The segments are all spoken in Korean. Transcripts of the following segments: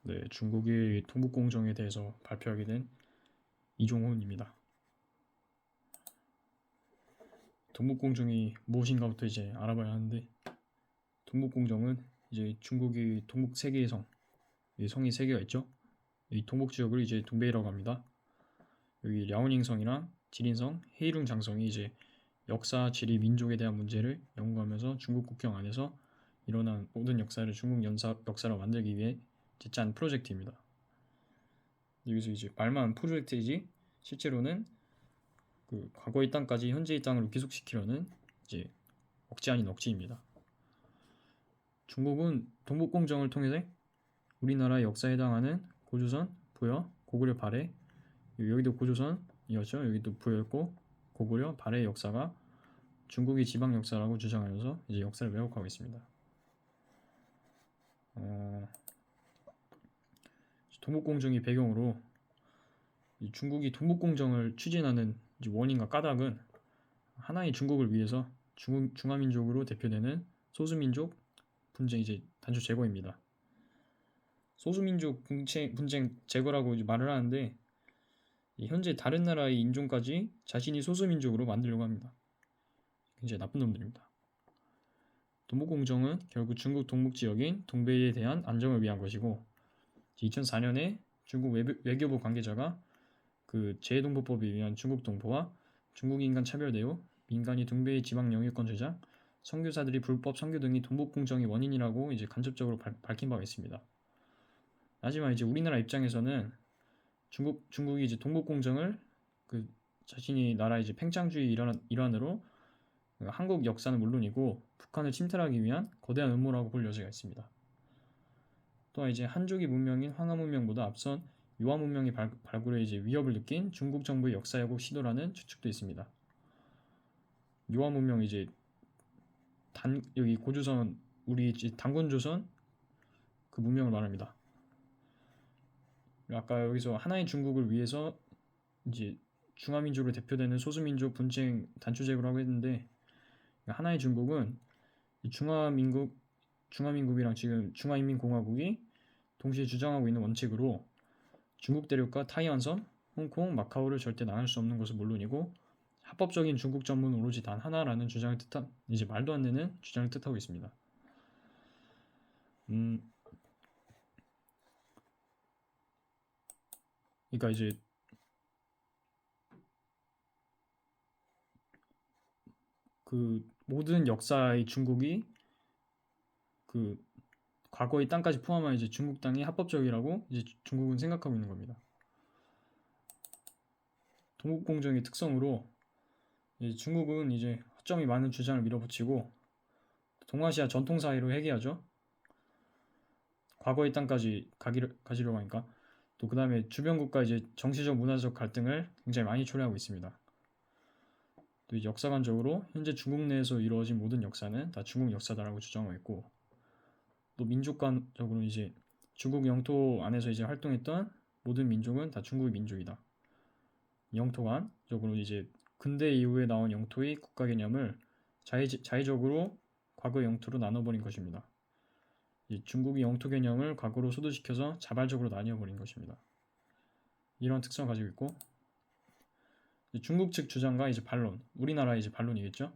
네, 중국이 동북공정에 대해서 발표하게 된 이종훈입니다. 동북공정이 무엇인가부터 이제 알아봐야 하는데, 동북공정은 이제 중국이 동북 세 개의 성, 이 성이 세 개가 있죠. 이 동북 지역을 이제 동베이라고 합니다. 여기 랴오닝성이랑 지린성, 헤이룽 장성이 이제 역사, 지리, 민족에 대한 문제를 연구하면서 중국 국경 안에서 일어난 모든 역사를 중국 역사로 만들기 위해 짠 프로젝트입니다. 여기서 이제 말만 프로젝트이지 실제로는 그 과거의 땅까지 현재의 땅으로 귀속시키려는 이제 억지 아닌 억지입니다. 중국은 동북공정을 통해서 우리나라의 역사에 해당하는 고조선, 부여, 고구려, 발해, 여기도 고조선이었죠. 여기도 부여였고 고구려, 발해의 역사가 중국의 지방 역사라고 주장하면서 이제 역사를 왜곡하고 있습니다. 동북공정이 배경으로 중국이 동북공정을 추진하는 원인과 까닭은 하나의 중국을 위해서 중화민족으로 대표되는 소수민족 분쟁 이제 단추 제거입니다. 소수민족 분쟁 제거라고 이제 말을 하는데 현재 다른 나라의 인종까지 자신이 소수민족으로 만들려고 합니다. 굉장히 나쁜 놈들입니다. 동북공정은 결국 중국 동북지역인 동베이에 대한 안정을 위한 것이고 2004년에 중국 외교부 관계자가 그 재해동포법에 의한 중국 동포와 중국 인간 차별 대우, 민간이 동베이 지방 영유권 제작, 선교사들이 불법 선교 등이 동북공정의 원인이라고 이제 간접적으로 밝힌 바가 있습니다. 하지만 이제 우리나라 입장에서는 중국이 이제 동북공정을 그 자신이 나라 이제 팽창주의 일환으로 한국 역사는 물론이고 북한을 침탈하기 위한 거대한 음모라고 볼 여지가 있습니다. 또한 이제 한족의 문명인 황하 문명보다 앞선 유화 문명의 발굴에 이제 위협을 느낀 중국 정부의 역사 왜곡 시도라는 추측도 있습니다. 유화 문명 이제 여기 고조선 우리 이제 단군조선 그 문명을 말합니다. 아까 여기서 하나의 중국을 위해서 이제 중화민족으로 대표되는 소수민족 분쟁 단추 제거라고 했는데 하나의 중국은 중화민국이랑 지금 중화인민공화국이 동시에 주장하고 있는 원칙으로 중국 대륙과 타이완섬, 홍콩, 마카오를 절대 나눌 수 없는 것은 물론이고 합법적인 중국 전문은 오로지 단 하나라는 주장을 뜻한 이제 말도 안 되는 주장을 뜻하고 있습니다. 그러니까 이제 그 모든 역사의 중국이 그 과거의 땅까지 포함한 이제 중국 땅이 합법적이라고 이제 중국은 생각하고 있는 겁니다. 동북공정의 특성으로 이제 중국은 이제 허점이 많은 주장을 밀어붙이고 동아시아 전통 사회로 회귀하죠. 과거의 땅까지 가지려고 하니까 또 그 다음에 주변 국가 이제 정치적 문화적 갈등을 굉장히 많이 초래하고 있습니다. 또 역사관적으로 현재 중국 내에서 이루어진 모든 역사는 다 중국 역사다라고 주장하고 있고 또 민족관적으로 이제 중국 영토 안에서 이제 활동했던 모든 민족은 다 중국의 민족이다. 영토관적으로 이제 근대 이후에 나온 영토의 국가 개념을 자의적으로 과거 영토로 나눠버린 것입니다. 중국이 영토 개념을 과거로 소두시켜서 자발적으로 나뉘어버린 것입니다. 이런 특성을 가지고 있고 중국 측 주장과 이제 반론, 우리나라의 이제 반론이겠죠.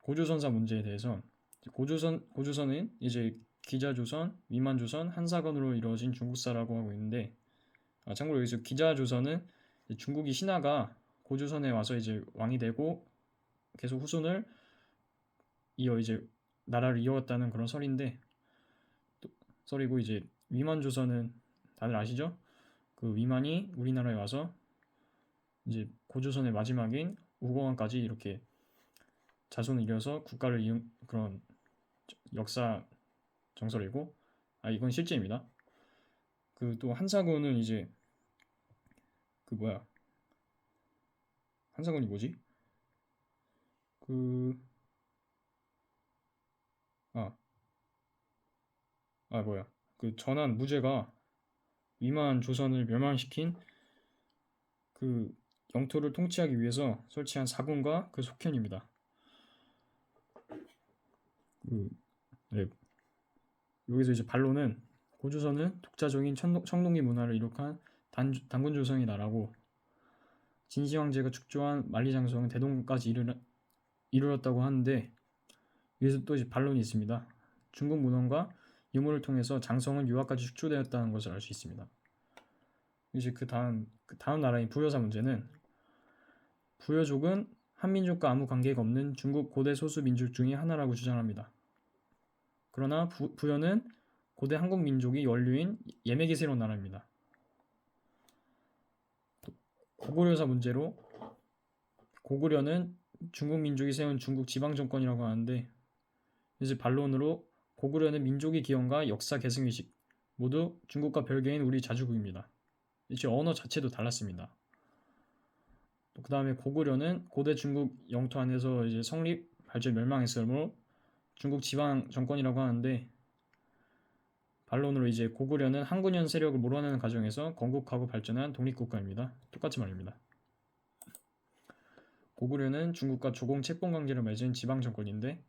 고조선사 문제에 대해서 고조선은 이제 기자조선, 위만조선, 한사건으로 이루어진 중국사라고 하고 있는데 참고로 여기서 기자조선은 중국이 신하가 고조선에 와서 이제 왕이 되고 계속 후손을 이어 이제 나라를 이어왔다는 그런 설인데 썰이고 이제 위만조선은 다들 아시죠? 그 위만이 우리나라에 와서 이제 고조선의 마지막인 우공왕까지 이렇게 자손을 이어서 국가를 이은 그런 역사 정설이고 이건 실제입니다. 그 또 한사군은 이제 그 뭐야 한사군이 뭐지? 그 뭐야 그 전한 무제가 위만 조선을 멸망시킨 그 영토를 통치하기 위해서 설치한 사군과 그 속현입니다. 네. 여기서 이제 반론은 고조선은 독자적인 청동기 문화를 이룩한 단군 조선의 나라고, 진시 황제가 축조한 만리장성은 대동까지 이르렀다고 하는데, 여기서 또 이제 반론이 있습니다. 중국 문헌과 유물을 통해서 장성은 유학까지 축조되었다는 것을 알 수 있습니다. 이제 그 다음 나라인 부여사 문제는, 부여족은 한민족과 아무 관계가 없는 중국 고대 소수 민족 중의 하나라고 주장합니다. 그러나 부여는 고대 한국 민족이 원류인 예매기 세운 나라입니다. 고구려사 문제로, 고구려는 중국 민족이 세운 중국 지방 정권이라고 하는데, 이제 반론으로 고구려는 민족의 기원과 역사 계승의식 모두 중국과 별개인 우리 자주국입니다. 이제 언어 자체도 달랐습니다. 그 다음에 고구려는 고대 중국 영토 안에서 이제 성립, 발전, 멸망했으므로 중국 지방 정권이라고 하는데, 반론으로 이제 고구려는 한군현 세력을 몰아내는 과정에서 건국하고 발전한 독립국가입니다. 똑같이 말입니다. 고구려는 중국과 조공 책봉 관계를 맺은 지방 정권인데,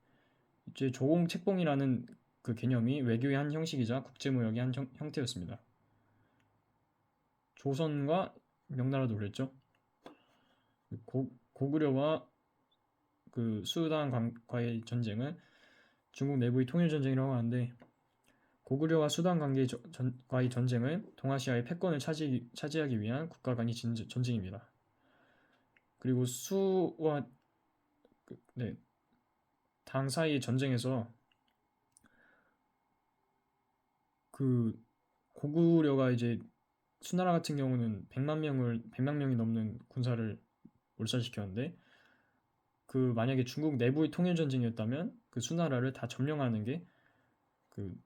이제 조공 책봉이라는 그 개념이 외교의 한 형식이자 국제무역의 한 형태였습니다. 조선과 명나라도 그랬죠. 고구려와 그 수단과의 전쟁은 중국 내부의 통일 전쟁이라고 하는데, 고구려와 수단 관계과의 전쟁은 동아시아의 패권을 차지하기 위한 국가 간의 전쟁입니다. 그리고 수와 당 사이의 전쟁에서 그 고구려가 이제 수나라 같은 경우는 100만 명이 넘는 군사를 몰살시켰는데, 그 만약에 중국 내부의 통일 전쟁이었다면 그 수나라를 다 점령하는 게 그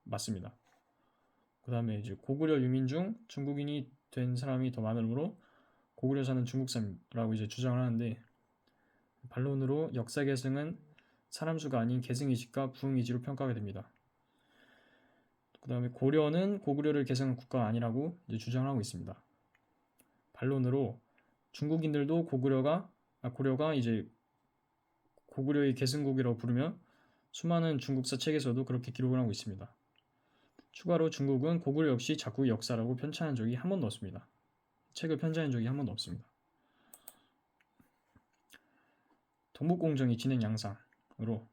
맞습니다. 그 다음에 이제 고구려 유민 중 중국인이 된 사람이 더 많으므로 고구려사는 중국사라고 이제 주장을 하는데, 반론으로 역사 계승은 사람 수가 아닌 계승 의식과 부흥 의지로 평가가 됩니다. 그 다음에 고려는 고구려를 계승한 국가가 아니라고 이제 주장하고 있습니다. 반론으로 중국인들도 고려가 이제 고구려의 계승국이라고 부르며 수많은 중국사 책에서도 그렇게 기록을 하고 있습니다. 추가로 중국은 고구려 역시 자국의 역사라고 편찬한 적이 한 번도 없습니다. 책을 편찬한 적이 한 번도 없습니다. 동북공정의 진행 양상으로,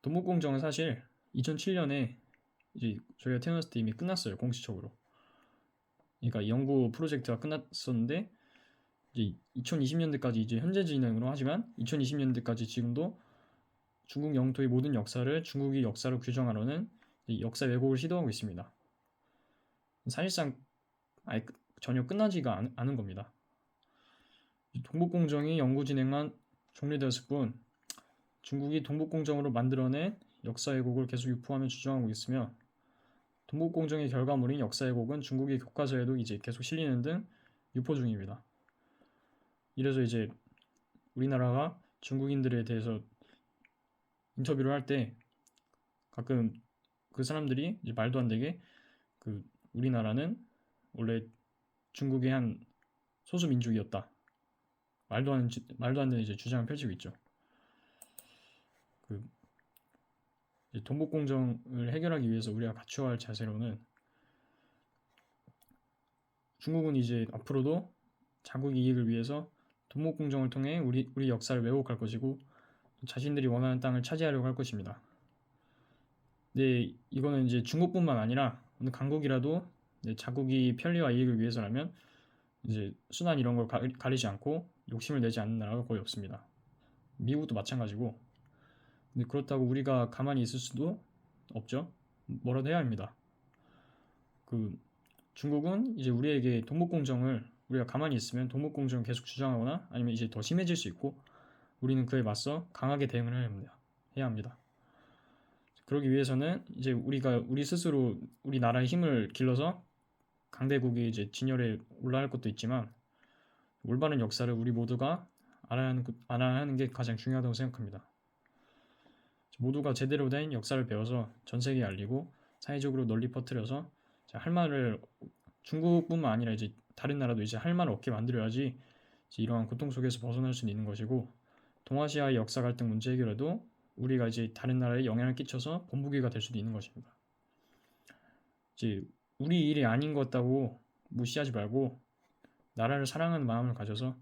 동북공정은 사실 2007년에 이제 저희가 태어났을 때 이미 끝났어요, 공식적으로. 그러니까 연구 프로젝트가 끝났었는데, 이제 2020년대까지 이제 현재 진행으로 하지만 2020년대까지 지금도 중국 영토의 모든 역사를 중국의 역사로 규정하려는 역사 왜곡을 시도하고 있습니다. 사실상 전혀 끝나지가 않은 겁니다. 동북공정이 연구 진행만 종료되었을 뿐, 중국이 동북공정으로 만들어낸 역사 왜곡을 계속 유포하며 주장하고 있으며, 동북공정의 결과물인 역사 왜곡은 중국의 교과서에도 이제 계속 실리는 등 유포 중입니다. 이래서 이제 우리나라가 중국인들에 대해서 인터뷰를 할 때 가끔 그 사람들이 이제 말도 안 되게 그 우리나라는 원래 중국의 한 소수 민족이었다, 말도 안 되는 이제 주장을 펼치고 있죠. 그 동북공정을 해결하기 위해서 우리가 갖춰야 할 자세로는, 중국은 이제 앞으로도 자국의 이익을 위해서 동북공정을 통해 우리 역사를 왜곡할 것이고, 자신들이 원하는 땅을 차지하려고 할 것입니다. 근데 이거는 이제 중국뿐만 아니라 어느 강국이라도 자국의 편리와 이익을 위해서라면 이제 순환 이런 걸 가리지 않고 욕심을 내지 않는 나라가 거의 없습니다. 미국도 마찬가지고. 근데 그렇다고 우리가 가만히 있을 수도 없죠. 뭐라도 해야 합니다. 그 중국은 이제 우리에게 동북공정을, 우리가 가만히 있으면 동북공정을 계속 주장하거나 아니면 이제 더 심해질 수 있고, 우리는 그에 맞서 강하게 대응을 해야 합니다. 그러기 위해서는 이제 우리 스스로 우리 나라의 힘을 길러서 강대국이 이제 진열에 올라갈 것도 있지만, 올바른 역사를 우리 모두가 알아야 하는 게 가장 중요하다고 생각합니다. 모두가 제대로 된 역사를 배워서 전 세계에 알리고 사회적으로 널리 퍼뜨려서 할 말을, 중국뿐만 아니라 이제 다른 나라도 이제 할 말을 얻게 만들어야지 이제 이러한 고통 속에서 벗어날 수 있는 것이고, 동아시아의 역사 갈등 문제 해결에도 우리가 이제 다른 나라에 영향을 끼쳐서 본보기가 될 수도 있는 것입니다. 이제 우리 일이 아닌 것 같다고 무시하지 말고 나라를 사랑하는 마음을 가져서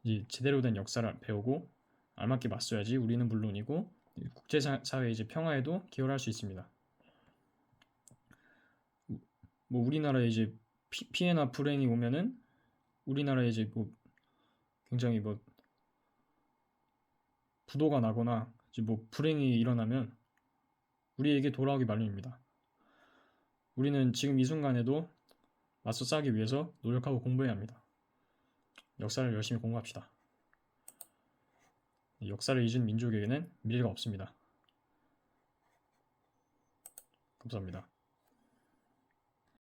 이제 제대로 된 역사를 배우고 알맞게 맞서야지 우리는 물론이고 국제사회 이제 평화에도 기여를 할 수 있습니다. 뭐 우리나라에 이제 피해나 불행이 오면은 우리나라에 이제 뭐 굉장히 뭐 부도가 나거나 이제 뭐 불행이 일어나면 우리에게 돌아오기 마련입니다. 우리는 지금 이 순간에도 맞서 싸기 위해서 노력하고 공부해야 합니다. 역사를 열심히 공부합시다. 역사를 잊은 민족에게는 미래가 없습니다. 감사합니다.